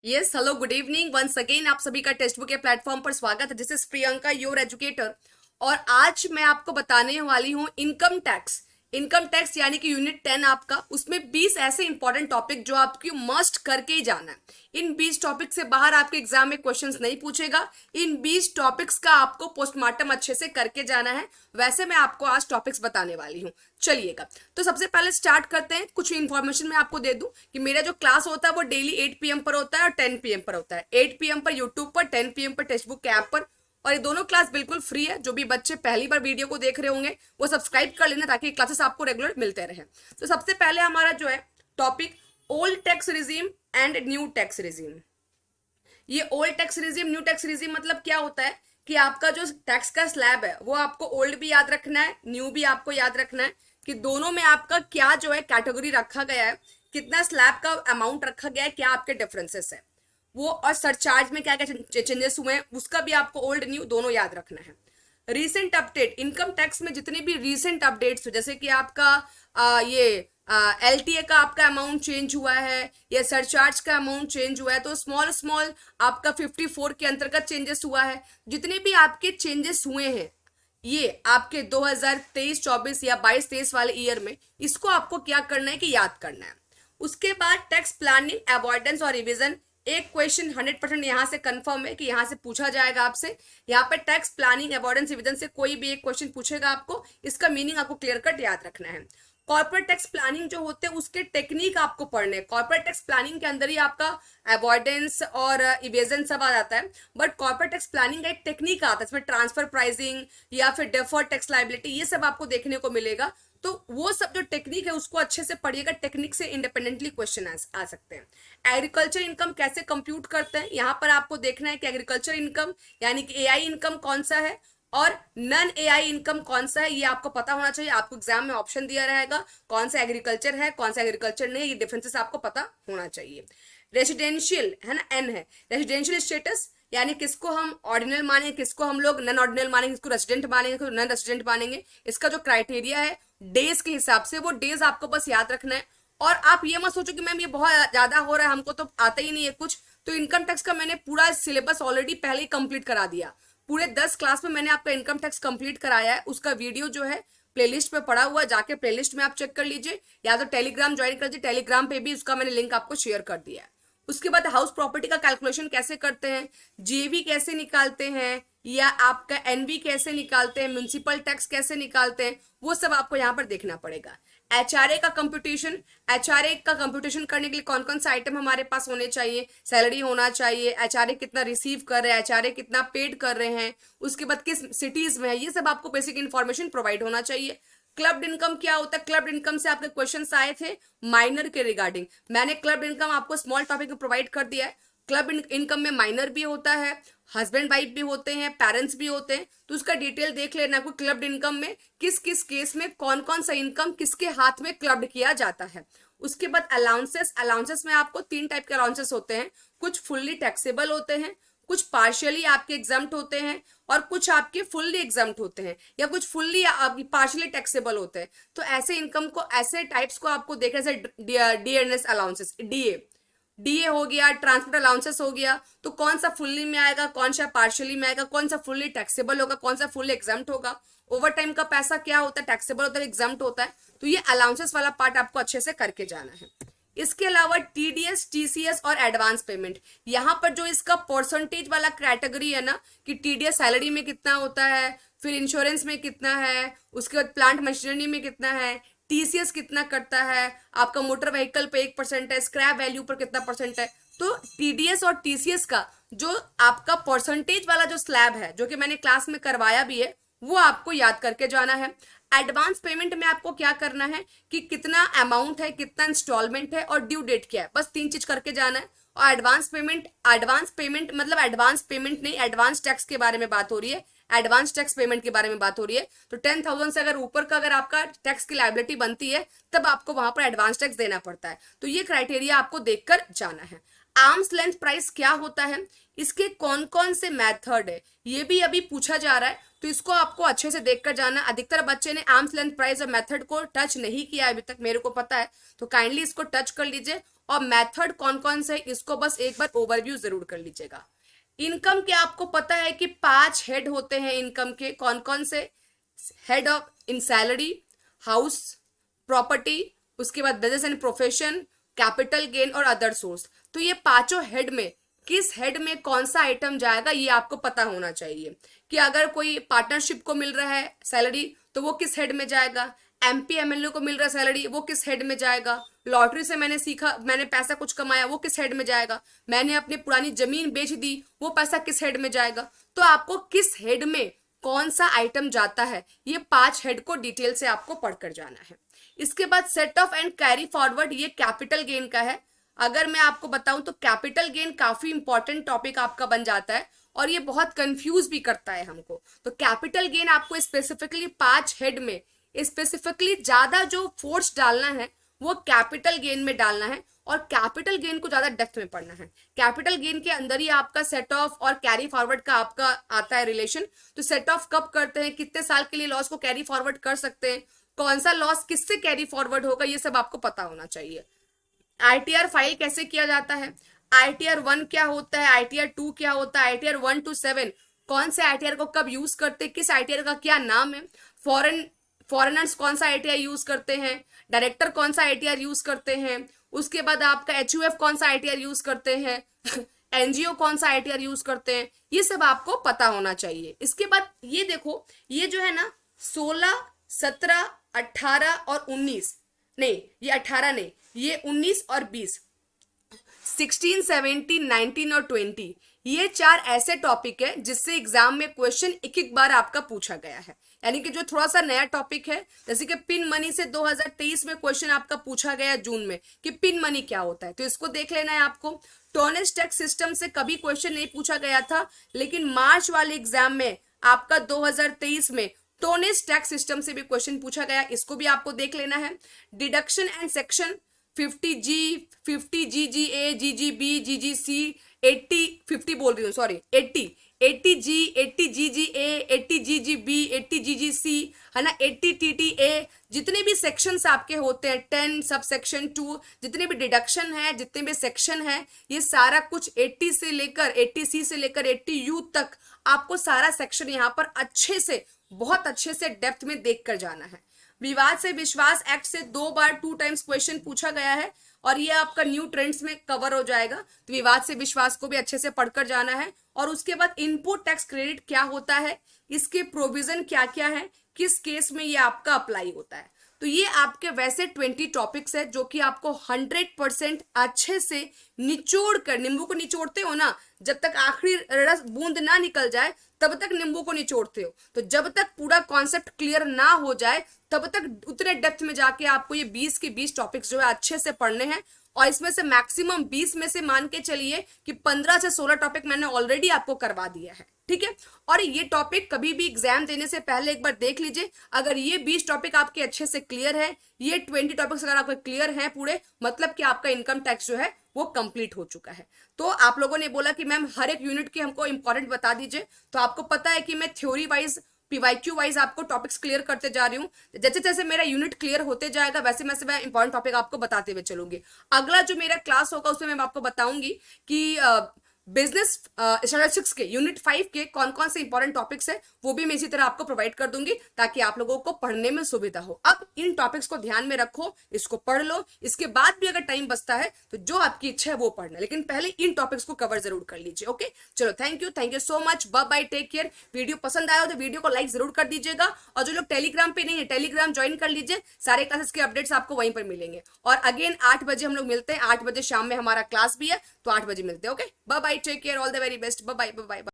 Yes hello good evening once again आप सभी का टेक्स्ट बुक के प्लेटफॉर्म पर स्वागत है। This is Priyanka your educator. और आज मैं आपको बताने वाली हूँ इनकम टैक्स यानी कि यूनिट 10 आपका। उसमें 20 ऐसे इंपॉर्टेंट टॉपिक जो आपकी मस्ट करके ही जाना है। इन 20 टॉपिक से बाहर आपके एग्जाम में क्वेश्चंस नहीं पूछेगा। इन 20 टॉपिक्स का आपको पोस्टमार्टम अच्छे से करके जाना है। वैसे मैं आपको आज टॉपिक्स बताने वाली हूँ, चलिएगा। तो सबसे पहले स्टार्ट करते हैं। कुछ इन्फॉर्मेशन मैं आपको दे दूं कि मेरा जो क्लास होता है वो डेली 8 PM पर होता है और 10 PM पर होता है। 8 PM पर यूट्यूब पर, 10 PM पर टेक्स्ट बुक के ऐप पर। और ये दोनों क्लास बिल्कुल फ्री है। जो भी बच्चे पहली बार वीडियो को देख रहे होंगे वो सब्सक्राइब कर लेना ताकि क्लासेस आपको रेगुलर मिलते रहे। तो सबसे पहले हमारा जो है topic old tax regime and new tax regime. ये old tax regime new tax regime मतलब क्या होता है कि आपका जो टैक्स का स्लैब है वो आपको ओल्ड भी याद रखना है, न्यू भी आपको याद रखना है कि दोनों में आपका क्या जो है कैटेगरी रखा गया है, कितना स्लैब का अमाउंट रखा गया है, क्या आपके डिफरेंसेस है वो, और सरचार्ज में क्या क्या चेंजेस हुए हैं उसका भी आपको ओल्ड न्यू दोनों याद रखना है। रीसेंट अपडेट, इनकम टैक्स में जितने भी रीसेंट अपडेट्स हो, जैसे कि आपका ये एलटीए का आपका अमाउंट चेंज हुआ है या सरचार्ज का अमाउंट चेंज हुआ है, तो स्मॉल स्मॉल आपका 54 के अंतर्गत चेंजेस हुआ है। जितने भी आपके चेंजेस हुए हैं ये आपके 2023-24 या 22-23 वाले ईयर में, इसको आपको क्या करना है कि याद करना है। उसके बाद टैक्स प्लानिंग, अवॉइडेंस और रिविजन। एक क्वेश्चन 100% यहाँ से कंफर्म है कि यहाँ से पूछा जाएगा आपसे। यहाँ पे टैक्स प्लानिंग, अवॉइडेंस, रिविजन से कोई भी एक क्वेश्चन पूछेगा आपको, इसका मीनिंग आपको क्लियर कट याद रखना है। कॉर्पोरेट टैक्स प्लानिंग जो होते हैं उसके टेक्निक आपको पढ़ने हैं। कॉर्पोरेट टैक्स प्लानिंग के अंदर ही आपका अवॉइडेंस और इवेजन सब आ जाता है, बट कॉर्पोरेट टैक्स प्लानिंग का एक टेक्निक आता है, इसमें ट्रांसफर प्राइसिंग या फिर डेफर्ड टैक्स लाइबिलिटी ये सब आपको देखने को मिलेगा। तो वो सब जो टेक्निक है उसको अच्छे से पढ़िएगा। टेक्निक से इंडिपेंडेंटली क्वेश्चन आ सकते हैं। एग्रीकल्चर इनकम कैसे कंप्यूट करते हैं, यहाँ पर आपको देखना है कि एग्रीकल्चर इनकम यानी कि एआई इनकम कौन सा है और नन एआई इनकम कौन सा है, ये आपको पता होना चाहिए। आपको एग्जाम में ऑप्शन दिया रहेगा कौन सा एग्रीकल्चर है कौन सा एग्रीकल्चर नहीं है, ये डिफरेंसेस आपको पता होना चाहिए। रेसिडेंशियल है ना, एन है रेसिडेंशियल स्टेटस, यानी किसको हम ऑर्डिनल मानेंगे, किसको हम लोग नन ऑर्डिनल मानेंगे, किसको रेसिडेंट मानेंगे, किसको नन रेसिडेंट मानेंगे। इसका जो क्राइटेरिया है डेज के हिसाब से, वो डेज आपको बस याद रखना है। और आप ये मत सोचो कि मैम ये बहुत ज्यादा हो रहा है, हमको तो आता ही नहीं है कुछ। तो इनकम टैक्स का मैंने पूरा सिलेबस ऑलरेडी पहले ही कंप्लीट करा दिया। पूरे 10 क्लास में मैंने आपका इनकम टैक्स कंप्लीट कराया है। उसका वीडियो जो है प्लेलिस्ट पे पड़ा हुआ है, जाके प्लेलिस्ट में आप चेक कर लीजिए, या तो टेलीग्राम ज्वाइन कर लीजिए, टेलीग्राम पे भी उसका मैंने लिंक आपको शेयर कर दिया है। उसके बाद हाउस प्रॉपर्टी का कैलकुलेशन कैसे करते हैं, जेवी कैसे निकालते हैं, या आपका एनवी कैसे निकालते हैं, म्युनिसिपल टैक्स कैसे निकालते हैं, वो सब आपको यहाँ पर देखना पड़ेगा। एचआरए का कंप्यूटेशन, एचआरए का कंप्यूटेशन करने के लिए कौन कौन सा आइटम हमारे पास होने चाहिए, सैलरी होना चाहिए, एचआरए कितना रिसीव कर रहे हैं, एचआरए कितना पेड कर रहे हैं, उसके बाद किस सिटीज में है, ये सब आपको बेसिक इन्फॉर्मेशन प्रोवाइड होना चाहिए। क्लब्ड इनकम क्या होता है, क्लब्ड इनकम से आपके क्वेश्चंस आए थे माइनर के रिगार्डिंग। मैंने क्लब्ड इनकम आपको स्मॉल टॉपिक में प्रोवाइड कर दिया है। क्लब इनकम में माइनर भी होता है, हस्बैंड वाइफ भी होते हैं, पेरेंट्स भी होते हैं, तो उसका डिटेल देख लेना आपको। क्लब्ड इनकम में किस किस केस में कौन कौन सा इनकम किसके हाथ में क्लब्ड किया जाता है। उसके बाद अलाउंसेस, अलाउंसेस में आपको 3 टाइप के अलाउंसेस होते हैं। कुछ फुल्ली टैक्सेबल होते हैं, कुछ पार्शियली आपके एग्जाम्प्ट होते हैं, और कुछ आपके फुल्ली एग्जाम्प्ट होते हैं, या कुछ फुल्ली आपकी पार्शियली टैक्सेबल होते हैं। तो ऐसे इनकम को, ऐसे टाइप्स को आपको देखना, जैसे डीएनएस अलाउंसेस, डीए डीए हो गया, ट्रांसपोर्ट अलाउंसेस हो गया, तो कौन सा फुल्ली में आएगा, कौन सा पार्शियली में आएगा, कौन सा फुल्ली टैक्सेबल होगा, कौन सा फुल्ली एग्जाम्प्ट होगा, ओवर टाइम का पैसा क्या होता है, टैक्सेबल होता है, एग्जाम्प्ट होता है। तो ये अलाउंसेस वाला पार्ट आपको अच्छे से करके जाना है। इसके अलावा टीडीएस, टीसीएस और एडवांस पेमेंट, यहाँ पर जो इसका परसेंटेज वाला कैटेगरी है ना, कि टीडीएस सैलरी में कितना होता है, फिर इंश्योरेंस में कितना है, उसके बाद प्लांट मशीनरी में कितना है, टीसीएस कितना करता है, आपका मोटर व्हीकल पे 1% है, स्क्रैप वैल्यू पर कितना परसेंट है। तो टीडीएस और टीसीएस का जो आपका परसेंटेज वाला जो स्लैब है, जो कि मैंने क्लास में करवाया भी है, वो आपको याद करके जाना है। एडवांस पेमेंट में आपको क्या करना है कि कितना अमाउंट है, कितना इंस्टॉलमेंट है और ड्यू डेट क्या है, बस 3 चीज करके जाना है। और एडवांस पेमेंट मतलब एडवांस पेमेंट नहीं, एडवांस टैक्स के बारे में बात हो रही है, एडवांस टैक्स पेमेंट के बारे में बात हो रही है। तो 10,000 से अगर ऊपर का अगर आपका टैक्स की लायबिलिटी बनती है, तब आपको वहां पर एडवांस टैक्स देना पड़ता है। तो ये क्राइटेरिया आपको देखकर जाना है। आर्म्स लेंथ प्राइस क्या होता है, इसके कौन कौन से मेथड है, ये भी अभी पूछा जा रहा है, तो इसको आपको अच्छे से देखकर जाना। अधिकतर बच्चे ने आर्म्स लेंथ प्राइस और मेथड को टच नहीं किया अभी तक, मेरे को पता है, तो काइंडली इसको टच कर लीजिए और मेथड कौन कौन से इसको बस एक बार ओवरव्यू जरूर कर लीजिएगा। इनकम के आपको पता है कि 5 हेड होते हैं इनकम के, कौन कौन से, head of in salary, house, property, उसके बाद business and profession, capital gain और अदर सोर्स। तो ये पांचों हेड में किस हेड में कौन सा आइटम जाएगा ये आपको पता होना चाहिए, कि अगर कोई पार्टनरशिप को मिल रहा है सैलरी तो वो किस हेड में जाएगा, एमपी एमएलए को मिल रहा है सैलरी वो किस हेड में जाएगा, लॉटरी से मैंने पैसा कुछ कमाया वो किस हेड में जाएगा, मैंने अपनी पुरानी जमीन बेच दी वो पैसा किस हेड में जाएगा। तो आपको किस हेड में कौन सा आइटम जाता है ये 5 हेड को डिटेल से आपको पढ़कर जाना है। इसके बाद set of and carry forward, ये कैपिटल गेन का है। अगर मैं आपको बताऊं तो कैपिटल गेन काफी इंपॉर्टेंट टॉपिक आपका बन जाता है और ये बहुत कंफ्यूज भी करता है हमको। तो कैपिटल गेन आपको स्पेसिफिकली 5 हेड में स्पेसिफिकली ज्यादा जो फोर्स डालना है वो कैपिटल गेन में डालना है और कैपिटल गेन को ज्यादा डेप्थ में पढ़ना है। कैपिटल गेन के अंदर ही आपका सेट ऑफ और कैरी फॉरवर्ड का आपका आता है रिलेशन। तो सेट ऑफ कब करते हैं, कितने साल के लिए लॉस को कैरी फॉरवर्ड कर सकते हैं, कौन सा लॉस किससे कैरी फॉरवर्ड होगा, ये सब आपको पता होना चाहिए। आईटीआर फाइल कैसे किया जाता है, आईटीआर 1 क्या होता है, आईटीआर 2 क्या होता है, आईटीआर 1 to 7 कौन से आईटीआर को कब यूज करते हैं, किस आईटीआर का क्या नाम है, फॉरेनर्स कौन सा आईटीआर यूज करते हैं, डायरेक्टर कौन सा आईटीआर यूज करते हैं, उसके बाद आपका एचयूएफ कौन सा आईटीआर यूज करते हैं, एनजीओ कौन सा आईटीआर यूज करते हैं, ये सब आपको पता होना चाहिए। इसके बाद ये देखो, ये जो है ना 16, 17, 18 और 19, नहीं ये 18 नहीं, ये 19 और 20, 16, 17, 19 और 20, ये 4 ऐसे टॉपिक है जिससे एग्जाम में क्वेश्चन एक एक बार आपका पूछा गया है। यानी कि जो थोड़ा सा नया टॉपिक है, जैसे कि पिन मनी से 2023 में क्वेश्चन आपका पूछा गया जून में कि पिन मनी क्या होता है, तो इसको देख लेना है आपको। टोनेज टैक्स सिस्टम से कभी क्वेश्चन नहीं पूछा गया था, लेकिन मार्च वाले एग्जाम में आपका 2023 में टोनेज टैक्स सिस्टम से भी क्वेश्चन पूछा गया, इसको भी आपको देख लेना है। Deduction and section 50G, 50GGA, GGB, GGC, 50 बोल रही हूँ sorry, 80G, 80GGA, 80GGB, 80GGC है ना, 80TTA, जितने भी सेक्शंस आपके होते हैं 10 सब सेक्शन 2, जितने भी डिडक्शन है, जितने भी सेक्शन है, ये सारा कुछ 80 से लेकर 80C से लेकर 80U तक आपको सारा सेक्शन यहाँ पर अच्छे से, बहुत अच्छे से डेप्थ में देख कर जाना है। विवाद से विश्वास एक्ट से 2 बार 2 टाइम्स क्वेश्चन पूछा गया है और ये आपका न्यू ट्रेंड्स में कवर हो जाएगा, तो विवाद से विश्वास को भी अच्छे से पढ़कर जाना है। और उसके बाद इनपुट टैक्स क्रेडिट क्या होता है, इसके प्रोविजन क्या क्या है, किस केस में ये आपका अप्लाई होता है। तो ये आपके वैसे 20 टॉपिक्स है जो कि आपको 100% अच्छे से निचोड़ कर, नींबू को निचोड़ते हो ना, जब तक आखिरी रस बूंद ना निकल जाए तब तक नींबू को निचोड़ते हो, तो जब तक पूरा कॉन्सेप्ट क्लियर ना हो जाए तब तक उतने डेप्थ में जाके आपको ये 20 के 20 टॉपिक्स जो है अच्छे से पढ़ने हैं। और इसमें से मैक्सिमम 20 में से मान के चलिए कि 15 से 16 टॉपिक मैंने ऑलरेडी आपको करवा दिया है, ठीक है। और ये टॉपिक कभी भी एग्जाम देने से पहले एक बार देख लीजिए, अगर ये 20 टॉपिक आपके अच्छे से क्लियर है, ये 20 टॉपिक्स अगर आपके क्लियर हैं पूरे, मतलब कि आपका इनकम टैक्स जो है वो कंप्लीट हो चुका है। तो आप लोगों ने बोला कि मैम हर एक यूनिट की हमको इंपॉर्टेंट बता दीजिए, तो आपको पता है कि मैं थ्योरी वाइज पीवाईक्यू वाइज आपको टॉपिक्स क्लियर करते जा रही हूँ। जैसे जैसे मेरा यूनिट क्लियर होते जाएगा वैसे मैं इंपॉर्टेंट टॉपिक आपको बताते हुए चलूंगी। अगला जो मेरा क्लास होगा उसमें मैं आपको बताऊंगी कि बिजनेस स्टैटिस्टिक्स के यूनिट 5 के कौन कौन से इंपॉर्टेंट टॉपिक्स है, वो भी मैं इसी तरह आपको प्रोवाइड कर दूंगी ताकि आप लोगों को पढ़ने में सुविधा हो। अब इन टॉपिक्स को ध्यान में रखो, इसको पढ़ लो, इसके बाद भी अगर टाइम बचता है तो जो आपकी इच्छा है वो पढ़ना, लेकिन पहले इन टॉपिक्स को कवर जरूर कर लीजिए। ओके, चलो thank you so much, bye bye, take care. Video पसंद आया हो तो वीडियो को लाइक जरूर कर दीजिएगा, और जो लोग टेलीग्राम पे नहीं है टेलीग्राम ज्वाइन कर लीजिए, सारे क्लासेस के अपडेट्स आपको वहीं पर मिलेंगे। और अगेन 8 बजे हम लोग मिलते हैं, 8 बजे शाम में हमारा क्लास भी है, तो 8 बजे मिलते हैं। Okay, bye bye, take care, all the very best, bye bye bye bye.